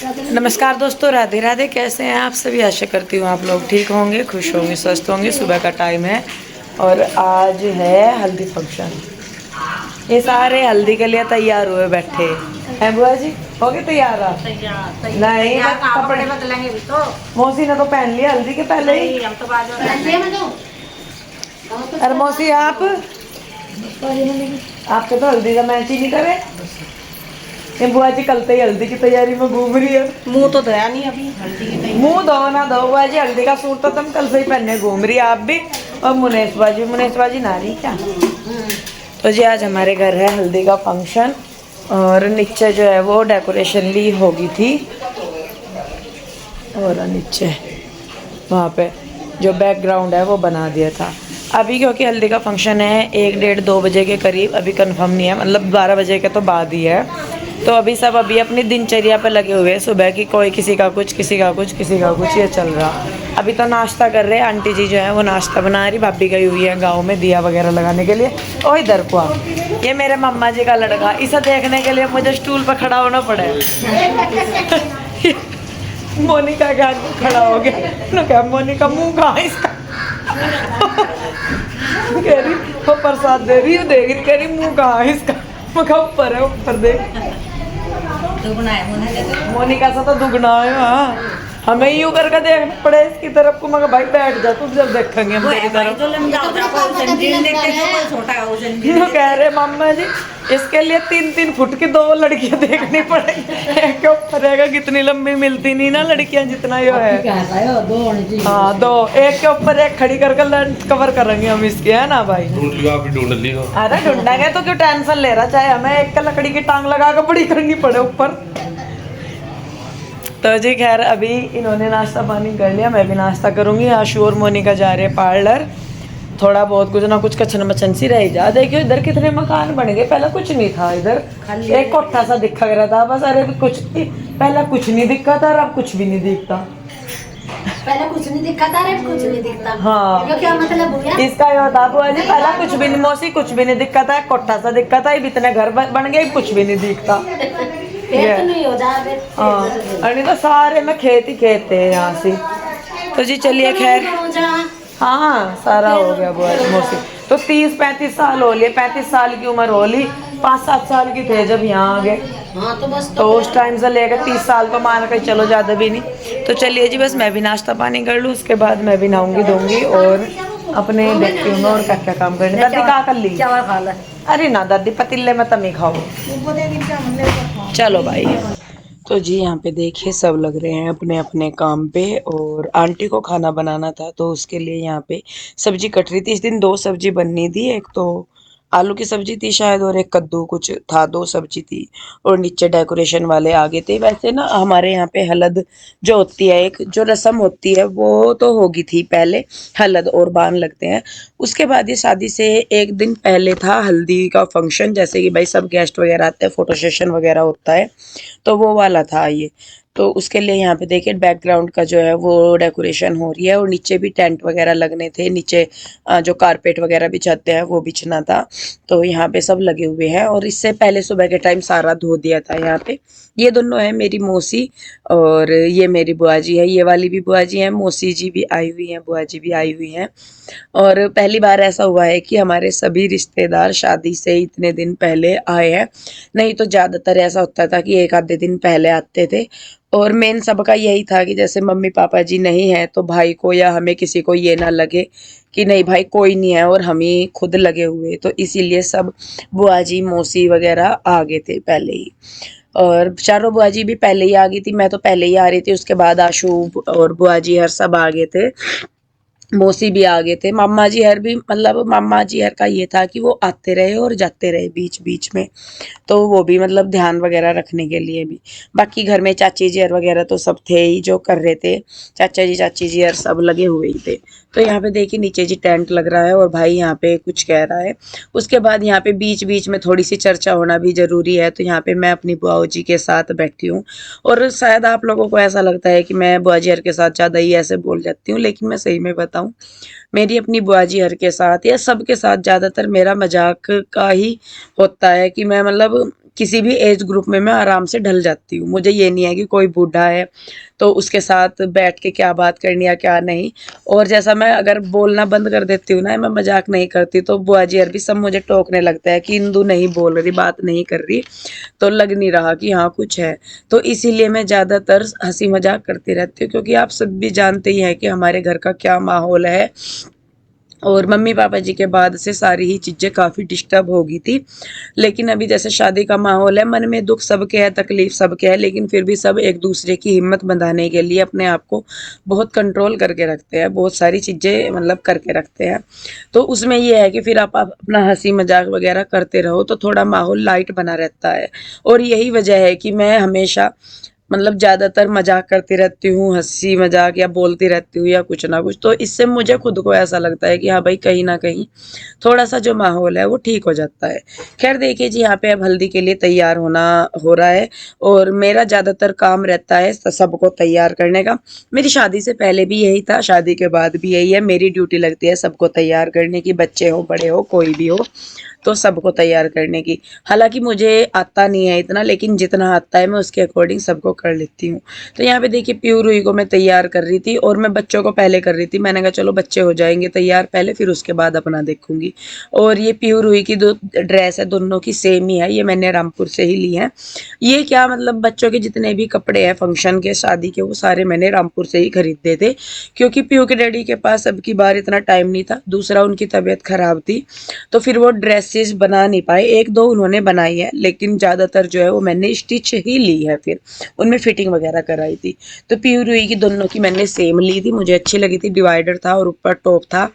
नमस्कार दोस्तों, राधे राधे। कैसे हैं आप सभी? आशा करती हूँ आप लोग ठीक होंगे, खुश होंगे, स्वस्थ होंगे। सुबह का टाइम है और आज है हल्दी फंक्शन। ये सारे हल्दी के लिए तैयार हुए बैठे हैं। बुआ जी हो गए तैयार? आप नहीं, कपड़े बदलेंगे भी तो। मौसी ने तो पहन लिया हल्दी के पहले ही। हम तो बाद में अरे मौसी आपके तो हल्दी का मैच ही नहीं करे। ये बुआ जी कल से ही हल्दी की तैयारी में घूम रही है। मुंह तो धोया नहीं अभी हल्दी की तैयारी। मुंह धो ना धो बुआ जी, हल्दी का सूट तो तुम कल से ही पहनने घूम रही आप भी। और मुनेश बाजी ना रही क्या? तो जी आज हमारे घर है हल्दी का फंक्शन और नीचे जो है वो डेकोरेशन ली होगी थी और नीचे वहाँ पे जो बैकग्राउंड है वो बना दिया था। अभी क्योंकि हल्दी का फंक्शन है 1-1:30-2 बजे के करीब, अभी कंफर्म नहीं है, मतलब 12 बजे के तो बाद ही है। तो अभी सब अपनी दिनचर्या पे लगे हुए हैं। सुबह की कोई किसी का कुछ ये चल रहा। अभी तो नाश्ता कर रहे हैं। आंटी जी जो है वो नाश्ता बना रही, भाभी गई हुई है गाँव में दिया वगैरह लगाने के लिए। और इधर को ये मेरे मम्मा जी का लड़का, इसे देखने के लिए मुझे स्टूल पर खड़ा होना पड़े। मोनिका के आगे खड़ा हो गया। क्या मोनिका मुंह कहाँ इसका? कह रही वो प्रसाद दे रही, देख रही, कह रही मुंह कहाँ है इसका? मैं ऊपर है, ऊपर देख। दुगना है मोनिका सा तो दुगना है। हाँ हमें यूं करके देखना पड़े इसकी तरफ को। मगर भाई बैठ जा तू, जब देखेंगे हम तेरी तरफ। तो कह रहे मम्मा जी इसके लिए 3-3 फुट की 2 लड़कियां देखनी पड़ेगी। एक के ऊपर रहेगा, कितनी लंबी मिलती नहीं ना लड़कियां जितना यो है। हाँ 2, एक के ऊपर एक खड़ी करके लंच कवर करेंगे हम इसके, है ना भाई? ढूंढ लियो। अरे ढूंढेंगे तो क्यों टेंशन ले रहा, चाहे हमें एक का लकड़ी की टांग लगा कर बड़ी करनी पड़े ऊपर। तो जी खैर अभी इन्होंने नाश्ता पानी कर लिया, मैं भी नाश्ता करूँगी। आशू और मोनिका जा रहे हैं पार्लर। थोड़ा बहुत कुछ ना कुछ कचन मचन सी रह जा। देखियो इधर कितने मकान बन गए, पहले कुछ नहीं था। इधर एक कोठा सा दिखा गया था बस। अरे कुछ पहले कुछ नहीं दिखा था और अब कुछ भी नहीं दिखता। पहले कुछ नहीं दिखा था, अब कुछ नहीं दिखता। हाँ तो क्या मतलब हुआ? इसका ये बता बुआ जी, पहले कुछ भी नहीं, मौसी कुछ भी नहीं दिखा था, कोठा सा दिखा था। इतने घर बन गए, कुछ भी नहीं दिखता। तो नहीं हो जाए। हाँ अरे तो सारे में खेत ही खेत है यहाँ से। तो जी चलिए खैर। हाँ सारा हो गया बुआ जी मौसी। तो 30-35 साल हो लिए, 35 साल की उम्र हो ली। 5-7 साल की थे जब यहाँ आ गए। हाँ तो बस तो उस टाइम से लेकर 30 साल तो मान कर चलो, ज़्यादा भी नहीं। तो चलिए जी बस मैं भी नाश्ता पानी कर लूँ, उसके बाद मैं भी नहाऊंगी धोऊंगी और अपने देखती हूँ और क्या क्या काम करने। दादी क्या कर ली? चावल खा ले। अरे ना दादी पतीले में तमी खाओ। चलो भाई। तो जी यहाँ पे देखिए सब लग रहे हैं अपने अपने काम पे और आंटी को खाना बनाना था तो उसके लिए यहाँ पे सब्जी कट रही थी। इस दिन 2 सब्जी बननी थी, एक तो आलू की सब्जी थी शायद और एक कद्दू कुछ था, 2 सब्जी थी। और नीचे डेकोरेशन वाले आगे थे। वैसे ना हमारे यहाँ पे हलद जो होती है, एक जो रस्म होती है वो तो होगी थी पहले, हलद और बान लगते हैं। उसके बाद ये शादी से 1 दिन पहले था हल्दी का फंक्शन, जैसे कि भाई सब गेस्ट वगैरह आते हैं, फोटो सेशन वगैरह होता है, तो वो वाला था ये। तो उसके लिए यहाँ पे देखिए बैकग्राउंड का जो है वो डेकोरेशन हो रही है और नीचे भी टेंट वगैरह लगने थे। नीचे जो कारपेट वगैरह बिछाते हैं वो बिछना था। तो यहाँ पे सब लगे हुए हैं और इससे पहले सुबह के टाइम सारा धो दिया था यहाँ पे। ये दोनों है मेरी मौसी और ये मेरी बुआ जी है। ये वाली भी बुआ जी हैं, मौसी जी भी आई हुई हैं, बुआ जी भी आई हुई हैं। और पहली बार ऐसा हुआ है कि हमारे सभी रिश्तेदार शादी से इतने दिन पहले आए हैं। नहीं तो ज़्यादातर ऐसा होता था कि 1 आधे दिन पहले आते थे। और मेन सबका यही था कि जैसे मम्मी पापा जी नहीं है तो भाई को या हमें किसी को ये ना लगे कि नहीं भाई कोई नहीं है और हम ही खुद लगे हुए। तो इसीलिए सब बुआ जी मौसी वगैरह आ गए थे पहले ही। और चारों बुआ जी भी पहले ही आ गई थी, मैं तो पहले ही आ रही थी। उसके बाद आशू और बुआ जी हर सब आ गए थे, मौसी भी आ गए थे। मामा जी हर भी, मतलब मामा जी हर का ये था कि वो आते रहे और जाते रहे बीच बीच में, तो वो भी मतलब ध्यान वगैरह रखने के लिए भी। बाकी घर में चाची जी हर वगैरह तो सब थे ही जो कर रहे थे, चाचा जी चाची जी हर सब लगे हुए ही थे। तो यहाँ पे देखिए नीचे जी टेंट लग रहा है और भाई यहाँ पे कुछ कह रहा है। उसके बाद यहाँ पे बीच बीच में थोड़ी सी चर्चा होना भी ज़रूरी है। तो यहाँ पे मैं अपनी बुआ जी के साथ बैठी हूँ और शायद आप लोगों को ऐसा लगता है कि मैं बुआ जी हर के साथ ज़्यादा ही ऐसे बोल जाती हूँ, लेकिन मैं सही में बताऊँ, मेरी अपनी बुआ जी हर के साथ या सबके साथ ज़्यादातर मेरा मजाक का ही होता है कि मैं मतलब किसी भी एज ग्रुप में मैं आराम से ढल जाती हूँ। मुझे ये नहीं है कि कोई बूढ़ा है तो उसके साथ बैठ के क्या बात करनी या क्या नहीं। और जैसा मैं अगर बोलना बंद कर देती हूँ ना, मैं मजाक नहीं करती, तो बुआ जी अरबी सब मुझे टोकने लगता है कि इंदु नहीं बोल रही, बात नहीं कर रही, तो लग नहीं रहा कि हाँ कुछ है। तो इसीलिए मैं ज़्यादातर हंसी मजाक करती रहती हूँ, क्योंकि आप सब भी जानते ही हैं कि हमारे घर का क्या माहौल है। और मम्मी पापा जी के बाद से सारी ही चीज़ें काफ़ी डिस्टर्ब हो गई थी। लेकिन अभी जैसे शादी का माहौल है, मन में दुख सबके है, तकलीफ सबके है, लेकिन फिर भी सब एक दूसरे की हिम्मत बंधाने के लिए अपने आप को बहुत कंट्रोल करके रखते हैं, बहुत सारी चीज़ें मतलब करके रखते हैं। तो उसमें ये है कि फिर आप अपना हंसी मजाक वगैरह करते रहो तो थोड़ा माहौल लाइट बना रहता है। और यही वजह है कि मैं हमेशा मतलब ज़्यादातर मजाक करती रहती हूँ, हंसी मजाक या बोलती रहती हूँ या कुछ ना कुछ, तो इससे मुझे खुद को ऐसा लगता है कि हाँ भाई, कहीं ना कहीं थोड़ा सा जो माहौल है वो ठीक हो जाता है। खैर देखिए जी, यहाँ पे अब हल्दी के लिए तैयार होना हो रहा है, और मेरा ज़्यादातर काम रहता है सबको तैयार करने का। मेरी शादी से पहले भी यही था, शादी के बाद भी यही है, मेरी ड्यूटी लगती है सबको तैयार करने की, बच्चे हो बड़े हो कोई भी हो, तो सबको तैयार करने की। हालाँकि मुझे आता नहीं है इतना, लेकिन जितना आता है मैं उसके अकॉर्डिंग सबको कर लेती हूँ। तो यहाँ पे देखिए प्यू रूही को मैं तैयार कर रही थी, और मैं बच्चों को पहले कर रही थी। मैंने कहा चलो बच्चे हो जाएँगे तैयार पहले, फिर उसके बाद अपना देखूँगी। और ये प्यू रूही की दो ड्रेस है, दोनों की सेम ही है, ये मैंने रामपुर से ही ली है। ये क्या मतलब बच्चों के जितने भी कपड़े हैं फंक्शन के, शादी के, वो सारे मैंने रामपुर से ही खरीदे थे, क्योंकि प्यू के डैडी के पास अब की बार इतना टाइम नहीं था, दूसरा उनकी तबीयत खराब थी, तो फिर वो ड्रेसेस बना नहीं पाए। एक दो उन्होंने बनाई है, लेकिन ज़्यादातर जो है वो मैंने स्टिच ही ली है, फिर उनमें फिटिंग वगैरह कराई थी। तो प्यू रूही की दोनों की मैंने सेम ली थी, मुझे अच्छी लगी थी, डिवाइडर था और ऊपर टॉप था,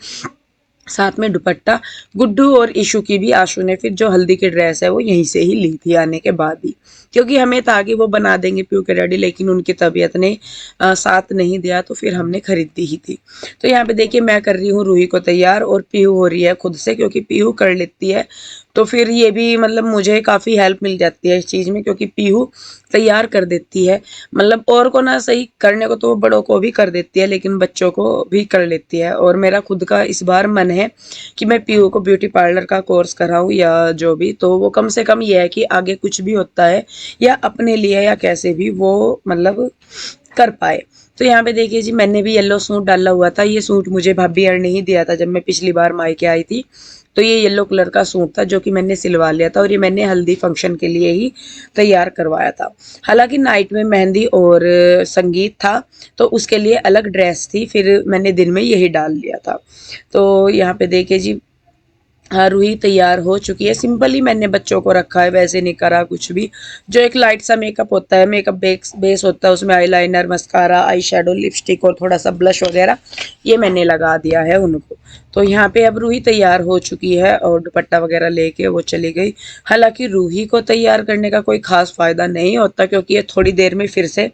साथ में दुपट्टा। गुड्डू और ईशू की भी आशू ने फिर जो हल्दी की ड्रेस है वो यहीं से ही ली थी आने के बाद ही, क्योंकि हमें था कि वो बना देंगे प्यू के डैडी, लेकिन उनकी तबीयत ने साथ नहीं दिया, तो फिर हमने खरीदी ही थी। तो यहाँ पे देखिए मैं कर रही हूँ रूही को तैयार, और पीहू हो रही है खुद से, क्योंकि पीहू कर लेती है, तो फिर ये भी मतलब मुझे काफ़ी हेल्प मिल जाती है इस चीज़ में, क्योंकि पीहू तैयार कर देती है। मतलब और को ना सही करने को तो वो बड़ों को भी कर देती है, लेकिन बच्चों को भी कर लेती है। और मेरा खुद का इस बार मन है कि मैं पीहू को ब्यूटी पार्लर का कोर्स कराऊं या जो भी, तो वो कम से कम ये है कि आगे कुछ भी होता है या अपने लिए या कैसे भी वो मतलब कर पाए। तो यहाँ पे देखिए जी, मैंने भी येलो सूट डाला हुआ था, ये सूट मुझे भाभी ने ही दिया था जब मैं पिछली बार मायके आई थी। तो ये येलो कलर का सूट था जो कि मैंने सिलवा लिया था, और ये मैंने हल्दी फंक्शन के लिए ही तैयार करवाया था। हालांकि नाइट में मेहंदी और संगीत था, तो उसके लिए अलग ड्रेस थी, फिर मैंने दिन में यही डाल लिया था। तो यहाँ पे देखिए जी, हाँ रूही तैयार हो चुकी है। सिंपल ही मैंने बच्चों को रखा है, वैसे नहीं करा कुछ भी। जो एक लाइट सा मेकअप होता है, मेकअप बेस होता है, उसमें eyeliner, mascara, eye shadow, lipstick और थोड़ा सा ब्लश वगैरह ये मैंने लगा दिया है उनको। तो यहाँ पे अब रूही तैयार हो चुकी है और दुपट्टा वगैरह लेके वो चली गई। हालांकि रूही को तैयार करने का कोई खास फायदा नहीं होता, क्योंकि ये थोड़ी देर में फिर से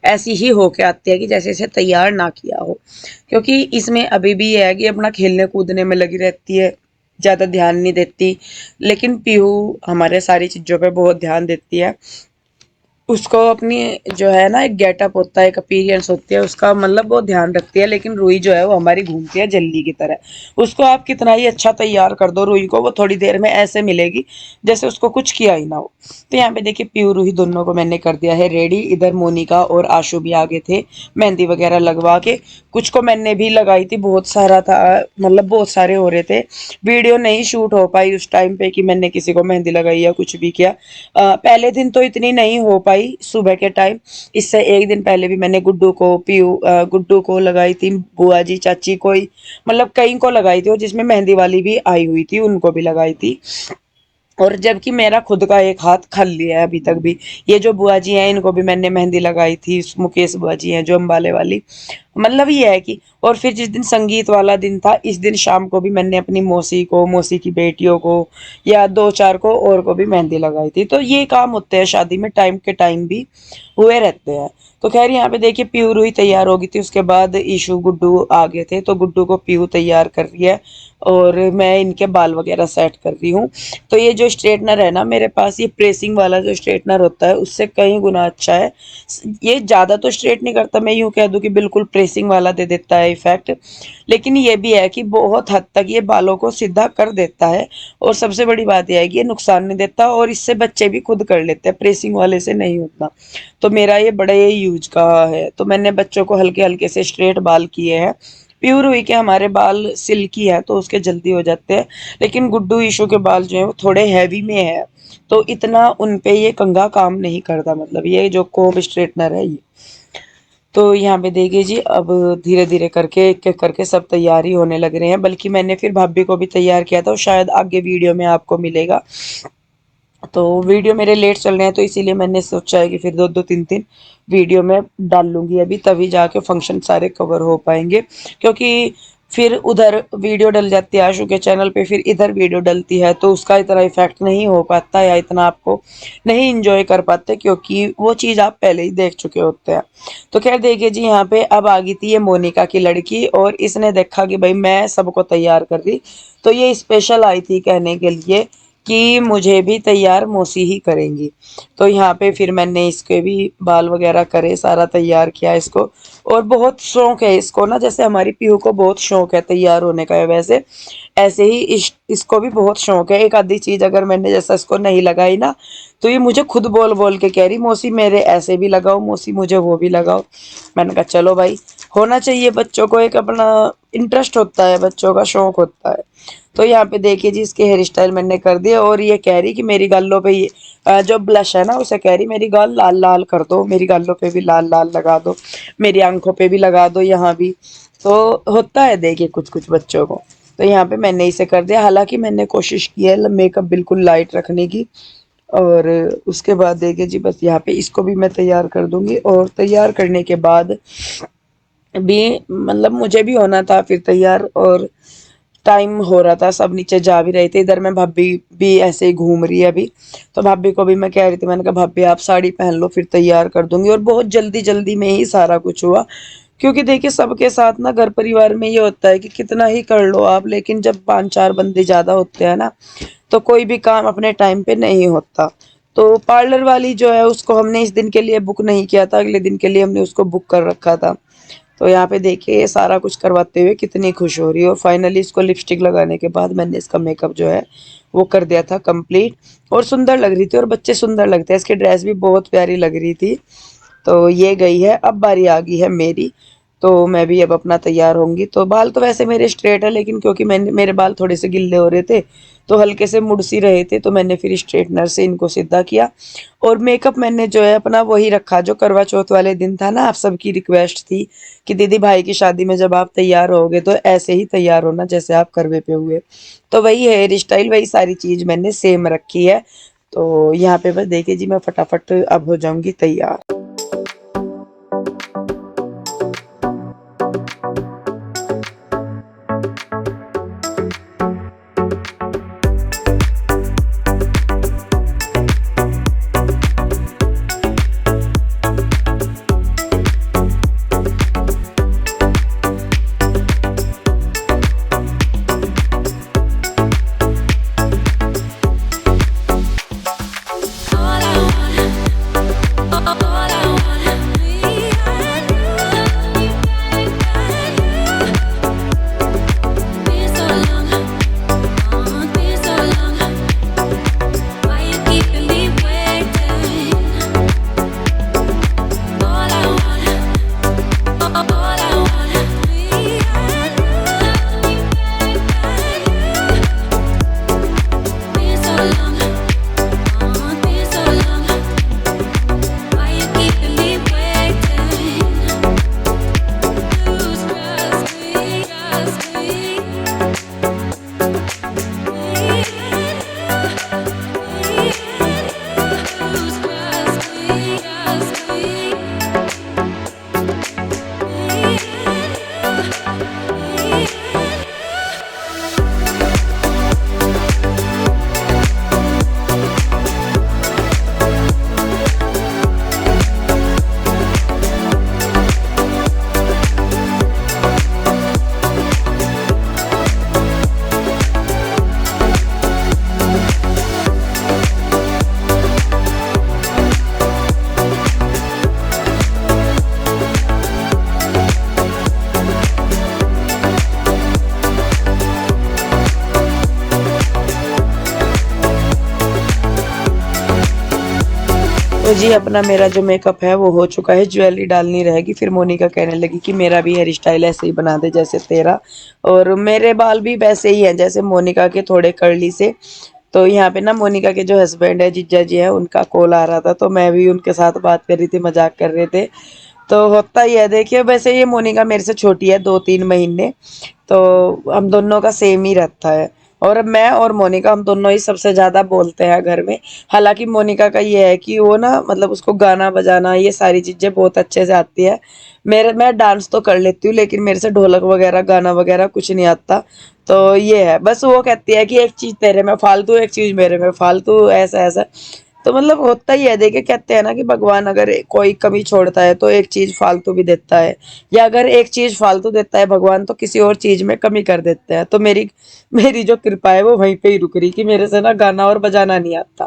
ऐसी ही होके आती है कि जैसे इसे तैयार ना किया हो, क्योंकि इसमें अभी भी ये है कि अपना खेलने कूदने में लगी रहती है, ज़्यादा ध्यान नहीं देती। लेकिन पीहू हमारे सारी चीज़ों पे बहुत ध्यान देती है। उसको अपनी जो है ना एक गेटअप होता है, एक अपीयरेंस होती है उसका, मतलब वो ध्यान रखती है। लेकिन रूही जो है वो हमारी घूमती है जल्दी की तरह। उसको आप कितना ही अच्छा तैयार कर दो, रूही को वो थोड़ी देर में ऐसे मिलेगी जैसे उसको कुछ किया ही ना हो। तो यहाँ पे देखिए पीहू रूही दोनों को मैंने कर दिया है रेडी। इधर मोनिका और आशु भी आगे थे मेहंदी वगैरह लगवा के। कुछ को मैंने भी लगाई थी, बहुत सारा था, मतलब बहुत सारे हो रहे थे। वीडियो नहीं शूट हो पाई उस टाइम पे कि मैंने किसी को मेहंदी लगाई या कुछ भी किया। पहले दिन तो इतनी नहीं हो पाई सुबह के टाइम। इससे एक दिन पहले भी मैंने गुड्डू को लगाई थी, बुआ जी चाची कोई मतलब कई को लगाई थी, और जिसमें मेहंदी वाली भी आई हुई थी उनको भी लगाई थी। और जबकि मेरा खुद का एक हाथ खाली है अभी तक भी। ये जो बुआ जी हैं इनको भी मैंने मेहंदी लगाई थी, मुकेश बुआ जी हैं जो अम्बाले वाली। मतलब ये है कि, और फिर जिस दिन संगीत वाला दिन था, इस दिन शाम को भी मैंने अपनी मौसी को, मौसी की बेटियों को या दो चार को और को भी मेहंदी लगाई थी। तो ये काम होते हैं शादी में, टाइम के टाइम भी हुए रहते हैं। तो खैर यहाँ पे देखिए पीहू रूही तैयार हो गई थी, उसके बाद ईशू गुड्डू आ गए थे, तो गुड्डू को पीहू तैयार कर रही है और मैं इनके बाल वगैरह सेट कर रही हूँ। तो ये जो स्ट्रेटनर है ना मेरे पास, ये प्रेसिंग वाला जो स्ट्रेटनर होता है उससे कई गुना अच्छा है। ये ज़्यादा तो स्ट्रेट नहीं करता, मैं यूँ कह दूँ कि बिल्कुल प्रेसिंग वाला दे देता है इफेक्ट, लेकिन ये भी है कि बहुत हद तक ये बालों को सीधा कर देता है। और सबसे बड़ी बात यह है कि ये नुकसान नहीं देता और इससे बच्चे भी खुद कर लेते हैं, प्रेसिंग वाले से नहीं होता। तो मेरा ये बड़े यूज का है। तो मैंने बच्चों को हल्के हल्के से स्ट्रेट बाल किए हैं। प्योर हुई के हमारे बाल सिल्की है तो उसके जल्दी हो जाते हैं, लेकिन गुड्डू ईशू के बाल जो है वो थोड़े हैवी में है, तो इतना उन पे ये कंघा काम नहीं करता, मतलब ये जो कोम्ब स्ट्रेटनर है ये। तो यहाँ पे देखिए जी, अब धीरे धीरे करके एक एक करके सब तैयारी होने लग रहे हैं। बल्कि मैंने फिर भाभी को भी तैयार किया था, और शायद आगे वीडियो में आपको मिलेगा। तो वीडियो मेरे लेट चल रहे हैं तो इसीलिए मैंने सोचा है कि फिर दो दो तीन तीन वीडियो में डाल लूँगी अभी, तभी जाके फंक्शन सारे कवर हो पाएंगे। क्योंकि फिर उधर वीडियो डल जाती है आशु के चैनल पे, फिर इधर वीडियो डलती है, तो उसका इतना इफेक्ट नहीं हो पाता या इतना आपको नहीं इंजॉय कर पाते, क्योंकि वो चीज़ आप पहले ही देख चुके होते हैं। तो खैर देखिए जी, यहाँ पे अब आ गई थी ये मोनिका की लड़की, और इसने देखा कि भाई मैं सबको तैयार कर रही, तो ये स्पेशल आई थी कहने के लिए कि मुझे भी तैयार मौसी ही करेंगी। तो यहाँ पे फिर मैंने इसके भी बाल वगैरह करे, सारा तैयार किया इसको। और बहुत शौक है इसको ना, जैसे हमारी पीहू को बहुत शौक है तैयार होने का, वैसे ऐसे ही इसको भी बहुत शौक है। एक आधी चीज अगर मैंने जैसा इसको नहीं लगाई ना, तो ये मुझे खुद बोल बोल के कह रही, मौसी मेरे ऐसे भी लगाओ, मौसी मुझे वो भी लगाओ। मैंने कहा चलो भाई, होना चाहिए, बच्चों को एक अपना इंटरेस्ट होता है, बच्चों का शौक होता है। तो यहाँ पे देखिए जी, इसके हेयर स्टाइल मैंने कर दिया, और ये कह रही कि मेरी गालों पे ये जो ब्लश है ना, उसे कह रही मेरी गाल लाल लाल कर दो, मेरी गालों पे भी लाल लाल लगा दो, मेरी आंखों पे भी लगा दो, यहाँ भी। तो होता है देखिए कुछ कुछ बच्चों को। तो यहाँ पे मैंने इसे कर दिया, हालांकि मैंने कोशिश की है मेकअप बिल्कुल लाइट रखने की। और उसके बाद देखिए जी, बस यहाँ पे इसको भी मैं तैयार कर दूंगी, और तैयार करने के बाद भी मतलब मुझे भी होना था फिर तैयार, और टाइम हो रहा था, सब नीचे जा भी रहे थे। इधर मैं भाभी भी ऐसे ही घूम रही है अभी, तो भाभी को भी मैं कह रही थी, मैंने कहा भाभी आप साड़ी पहन लो फिर तैयार कर दूंगी। और बहुत जल्दी जल्दी में ही सारा कुछ हुआ, क्योंकि देखिए सबके साथ ना घर परिवार में ये होता है कि कितना ही कर लो आप, लेकिन जब 5-4 बंदे ज़्यादा होते हैं ना, तो कोई भी काम अपने टाइम पे नहीं होता। तो पार्लर वाली जो है उसको हमने इस दिन के लिए बुक नहीं किया था, अगले दिन के लिए हमने उसको बुक कर रखा था। तो यहाँ पे देखिए ये सारा कुछ करवाते हुए कितनी खुश हो रही है। और फाइनली इसको लिपस्टिक लगाने के बाद मैंने इसका मेकअप जो है वो कर दिया था कंप्लीट, और सुंदर लग रही थी, और बच्चे सुंदर लगते हैं, इसकी ड्रेस भी बहुत प्यारी लग रही थी। तो ये गई है, अब बारी आ गई है मेरी। तो मैं भी अब अपना तैयार होंगी। तो बाल तो वैसे मेरे स्ट्रेट है, लेकिन क्योंकि मेरे बाल थोड़े से गिल्ले हो रहे थे, तो हल्के से मुड़ सी रहे थे, तो मैंने फिर स्ट्रेटनर से इनको सीधा किया। और मेकअप मैंने जो है अपना वही रखा जो करवा चौथ वाले दिन था ना, आप सबकी रिक्वेस्ट थी कि दीदी भाई की शादी में जब आप तैयार होगे तो ऐसे ही तैयार होना जैसे आप करवे पे हुए। तो वही हेयर स्टाइल, वही सारी चीज मैंने सेम रखी है। तो यहाँ पे बस देखिए जी, मैं फटाफट अब हो जाऊंगी तैयार। तो जी अपना मेरा जो मेकअप है वो हो चुका है, ज्वेलरी डालनी रहेगी। फिर मोनिका कहने लगी कि मेरा भी हेयर स्टाइल ऐसे ही बना दे जैसे तेरा, और मेरे बाल भी वैसे ही हैं जैसे मोनिका के, थोड़े कर्ली से। तो यहाँ पे ना मोनिका के जो हस्बैंड है, जीजा जी है, उनका कॉल आ रहा था, तो मैं भी उनके साथ बात कर रही थी, मजाक कर रहे थे। तो होता ही है, देखिए वैसे ये मोनिका मेरे से छोटी है 2-3 महीने, तो हम दोनों का सेम ही रहता है। और अब मैं और मोनिका हम दोनों ही सबसे ज़्यादा बोलते हैं घर में। हालांकि मोनिका का ये है कि वो ना मतलब उसको गाना बजाना ये सारी चीज़ें बहुत अच्छे से आती है। मैं डांस तो कर लेती हूँ, लेकिन मेरे से ढोलक वगैरह गाना वगैरह कुछ नहीं आता। तो ये है, बस वो कहती है कि एक चीज़ तेरे में फालतू, एक चीज़ मेरे में फालतू, ऐसा ऐसा। तो मतलब होता ही है, देखिए कहते हैं ना कि भगवान अगर कोई कमी छोड़ता है तो एक चीज फालतू भी देता है, या अगर एक चीज फालतू देता है भगवान तो किसी और चीज में कमी कर देता है। तो मेरी मेरी जो कृपा है वो वहीं पे ही रुक रही कि मेरे से ना गाना और बजाना नहीं आता।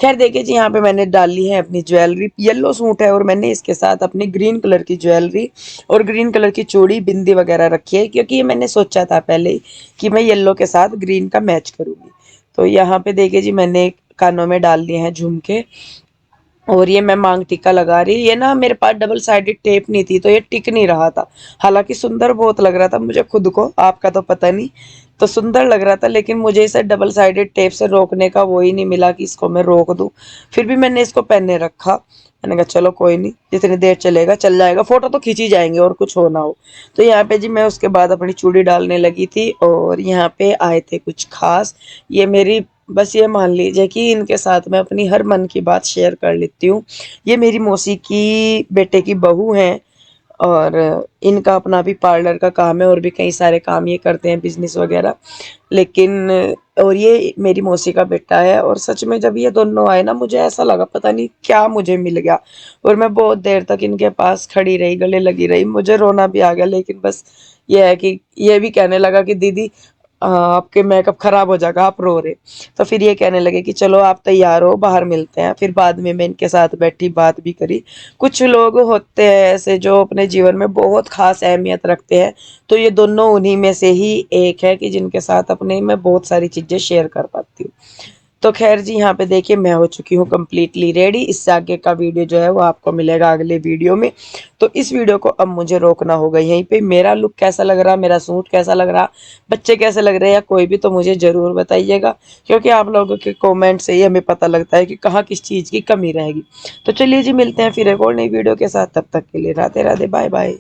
खैर देखिए जी, यहाँ पे मैंने डाली है अपनी ज्वेलरी, येलो सूट है और मैंने इसके साथ अपनी ग्रीन कलर की ज्वेलरी और ग्रीन कलर की चूड़ी बिंदी वगैरह रखी है, क्योंकि ये मैंने सोचा था पहले ही कि मैं येलो के साथ ग्रीन का मैच करूंगी। तो यहाँ पे देखिए जी, मैंने कानों में डाल लिए हैं झुमके, और ये मैं मांग टीका लगा रही। ये ना मेरे पास डबल साइडेड टेप नहीं थी, तो ये टिक नहीं रहा था। हालांकि सुंदर बहुत लग रहा था मुझे खुद को, आपका तो पता नहीं, तो सुंदर लग रहा था, लेकिन मुझे इसे डबल साइडेड टेप से रोकने का वो ही नहीं मिला कि इसको मैं रोक दूं। फिर भी मैंने इसको पहने रखा, मैंने कहा चलो कोई नहीं, जितनी देर चलेगा चल जाएगा, फोटो तो खींची जाएंगे और कुछ हो ना हो। तो यहाँ पे जी मैं उसके बाद अपनी चूड़ी डालने लगी थी, और यहाँ पे आए थे कुछ खास। ये मेरी, बस ये मान लीजिए कि इनके साथ मैं अपनी हर मन की बात शेयर कर लेती हूँ। ये मेरी मौसी की बेटे की बहू हैं, और इनका अपना भी पार्लर का काम है और भी कई सारे काम ये करते हैं, बिजनेस वगैरह। लेकिन और ये मेरी मौसी का बेटा है, और सच में जब ये दोनों आए ना, मुझे ऐसा लगा पता नहीं क्या मुझे मिल गया। और मैं बहुत देर तक इनके पास खड़ी रही, गले लगी रही, मुझे रोना भी आ गया, लेकिन बस ये है कि ये भी कहने लगा कि दीदी आपके मेकअप खराब हो जाएगा, आप रो रहे। तो फिर ये कहने लगे कि चलो आप तैयार हो, बाहर मिलते हैं। फिर बाद में मैं इनके साथ बैठी, बात भी करी। कुछ लोग होते हैं ऐसे जो अपने जीवन में बहुत खास अहमियत रखते हैं, तो ये दोनों उन्हीं में से ही एक है कि जिनके साथ अपने मैं बहुत सारी चीज़ें शेयर कर पाती हूँ। तो खैर जी, यहाँ पे देखिए मैं हो चुकी हूँ कम्प्लीटली रेडी। इससे आगे का वीडियो जो है वो आपको मिलेगा अगले वीडियो में। तो इस वीडियो को अब मुझे रोकना होगा यहीं पे। मेरा लुक कैसा लग रहा, मेरा सूट कैसा लग रहा, बच्चे कैसे लग रहे हैं या कोई भी, तो मुझे ज़रूर बताइएगा, क्योंकि आप लोगों के कमेंट से ही हमें पता लगता है कि कहाँ किस चीज़ की कमी रहेगी। तो चलिए जी, मिलते हैं फिर एक और नई वीडियो के साथ, तब तक के लिए राधे राधे, बाय बाय।